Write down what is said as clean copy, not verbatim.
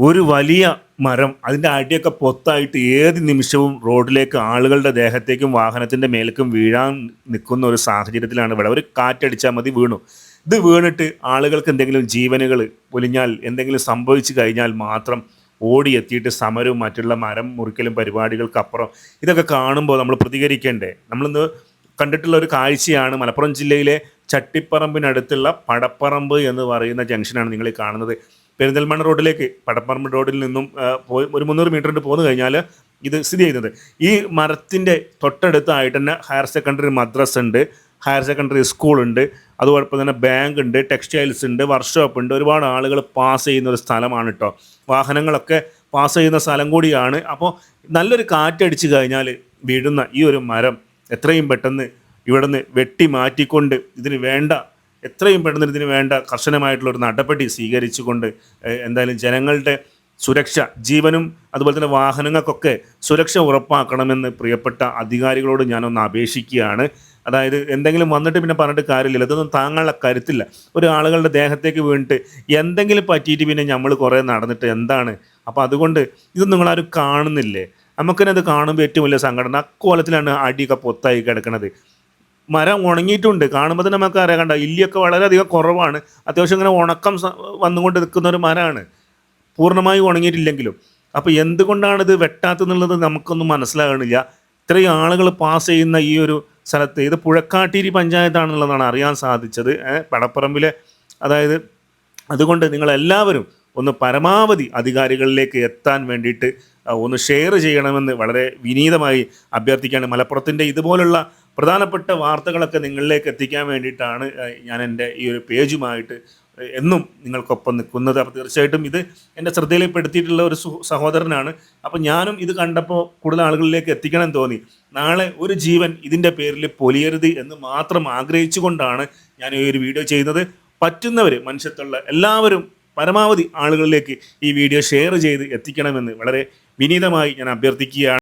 ഒരു വലിയ മരം അതിൻ്റെ അടിയൊക്കെ പൊത്തായിട്ട് ഏത് നിമിഷവും റോഡിലേക്ക് ആളുകളുടെ ദേഹത്തേക്കും വാഹനത്തിൻ്റെ മേലേക്കും വീഴാൻ നിൽക്കുന്ന ഒരു സാഹചര്യത്തിലാണ് ഇവിടെ. ഒരു കാറ്റടിച്ചാൽ മതി വീണു. ഇത് വീണിട്ട് ആളുകൾക്ക് എന്തെങ്കിലും ജീവനുകൾ പൊലിഞ്ഞാൽ എന്തെങ്കിലും സംഭവിച്ചു കഴിഞ്ഞാൽ മാത്രം ഓടിയെത്തിയിട്ട് സമരവും മറ്റുള്ള മരം മുറിക്കലും പരിപാടികൾക്കപ്പുറം ഇതൊക്കെ കാണുമ്പോൾ നമ്മൾ പ്രതികരിക്കേണ്ടേ? നമ്മളിന്ന് കണ്ടിട്ടുള്ള ഒരു കാഴ്ചയാണ് മലപ്പുറം ജില്ലയിലെ ചട്ടിപ്പറമ്പിനടുത്തുള്ള പടപ്പറമ്പ് എന്ന് പറയുന്ന ജംഗ്ഷനാണ് നിങ്ങൾ ഈ കാണുന്നത്. പെരിന്തൽമണ്ണ റോഡിലേക്ക് പടപ്പറമ്പ് റോഡിൽ നിന്നും പോയി ഒരു 300 മീറ്റർ പോന്നു കഴിഞ്ഞാൽ ഇത് സ്ഥിതി ചെയ്യുന്നത്. ഈ മരത്തിൻ്റെ തൊട്ടടുത്തായിട്ട് തന്നെ ഹയർ സെക്കൻഡറി മദ്രസ ഉണ്ട്, ഹയർ സെക്കൻഡറി സ്കൂളുണ്ട്, അതോടൊപ്പം തന്നെ ബാങ്ക് ഉണ്ട്, ടെക്സ്റ്റൈൽസ് ഉണ്ട്, വർക്ക്ഷോപ്പ് ഉണ്ട്. ഒരുപാട് ആളുകൾ പാസ് ചെയ്യുന്ന ഒരു സ്ഥലമാണ് കേട്ടോ. വാഹനങ്ങളൊക്കെ പാസ് ചെയ്യുന്ന സ്ഥലം കൂടിയാണ്. അപ്പോൾ നല്ലൊരു കാറ്റടിച്ച് കഴിഞ്ഞാൽ വീഴുന്ന ഈ ഒരു മരം എത്രയും പെട്ടെന്ന് ഇവിടുന്ന് വെട്ടി മാറ്റിക്കൊണ്ട് എത്രയും പെട്ടെന്ന് ഇതിന് വേണ്ട കർശനമായിട്ടുള്ളൊരു നടപടി സ്വീകരിച്ചുകൊണ്ട് എന്തായാലും ജനങ്ങളുടെ സുരക്ഷ, ജീവനും അതുപോലെ തന്നെ വാഹനങ്ങൾക്കൊക്കെ സുരക്ഷ ഉറപ്പാക്കണമെന്ന് പ്രിയപ്പെട്ട അധികാരികളോട് ഞാനൊന്ന് അപേക്ഷിക്കുകയാണ്. അതായത് എന്തെങ്കിലും വന്നിട്ട് പിന്നെ പറഞ്ഞിട്ട് കാര്യമില്ല, ഇതൊന്നും താങ്ങാനുള്ള കരുത്തില്ല. ഒരു ആളുകളുടെ ദേഹത്തേക്ക് വീണിട്ട് എന്തെങ്കിലും പറ്റിയിട്ട് പിന്നെ നമ്മൾ കുറേ നടന്നിട്ട് എന്താണ്? അപ്പോൾ അതുകൊണ്ട് ഇത് നിങ്ങളാരും കാണുന്നില്ലേ? നമുക്കിനെ അത് കാണുമ്പോൾ ഏറ്റവും വലിയ സംഘടന അക്കോലത്തിലാണ് അടിയൊക്കെ പൊത്തായി കിടക്കുന്നത്. മരം ഉണങ്ങിയിട്ടുണ്ട്, കാണുമ്പോൾ തന്നെ നമുക്ക് അറിയാം. കണ്ട ഇല്ലിയൊക്കെ വളരെയധികം കുറവാണ്. അത്യാവശ്യം ഇങ്ങനെ ഉണക്കം വന്നുകൊണ്ട് നിൽക്കുന്ന ഒരു മരമാണ്, പൂർണ്ണമായി ഉണങ്ങിയിട്ടില്ലെങ്കിലും. അപ്പോൾ എന്തുകൊണ്ടാണിത് വെട്ടാത്തെന്നുള്ളത് നമുക്കൊന്നും മനസ്സിലാകണില്ല. ഇത്രയും ആളുകൾ പാസ് ചെയ്യുന്ന ഈ ഒരു സ്ഥലത്ത്, ഇത് പുഴക്കാട്ടീരി പഞ്ചായത്താണെന്നുള്ളതാണ് അറിയാൻ സാധിച്ചത്, പടപ്പറമ്പിലെ. അതായത് അതുകൊണ്ട് നിങ്ങളെല്ലാവരും ഒന്ന് പരമാവധി അധികാരികളിലേക്ക് എത്താൻ വേണ്ടിയിട്ട് ഒന്ന് ഷെയർ ചെയ്യണമെന്ന് വളരെ വിനീതമായി അഭ്യർത്ഥിക്കുകയാണ്. മലപ്പുറത്തിൻ്റെ ഇതുപോലുള്ള പ്രധാനപ്പെട്ട വാർത്തകളൊക്കെ നിങ്ങളിലേക്ക് എത്തിക്കാൻ വേണ്ടിയിട്ടാണ് ഞാൻ എൻ്റെ ഈ ഒരു പേജുമായിട്ട് എന്നും നിങ്ങൾക്കൊപ്പം നിൽക്കുന്നത്. അപ്പോൾ തീർച്ചയായിട്ടും ഇത് എൻ്റെ ശ്രദ്ധയിൽപ്പെടുത്തിയിട്ടുള്ള ഒരു സഹോദരനാണ്. അപ്പോൾ ഞാനും ഇത് കണ്ടപ്പോൾ കൂടുതൽ ആളുകളിലേക്ക് എത്തിക്കണം തോന്നി. നാളെ ഒരു ജീവൻ ഇതിൻ്റെ പേരിൽ പൊലിയരുത് എന്ന് മാത്രം ആഗ്രഹിച്ചുകൊണ്ടാണ് ഞാൻ ഈ ഒരു വീഡിയോ ചെയ്യുന്നത്. പറ്റുന്നവർ, മനുഷ്യത്തുള്ള എല്ലാവരും പരമാവധി ആളുകളിലേക്ക് ഈ വീഡിയോ ഷെയർ ചെയ്ത് എത്തിക്കണമെന്ന് വളരെ വിനീതമായി ഞാൻ അഭ്യർത്ഥിക്കുകയാണ്.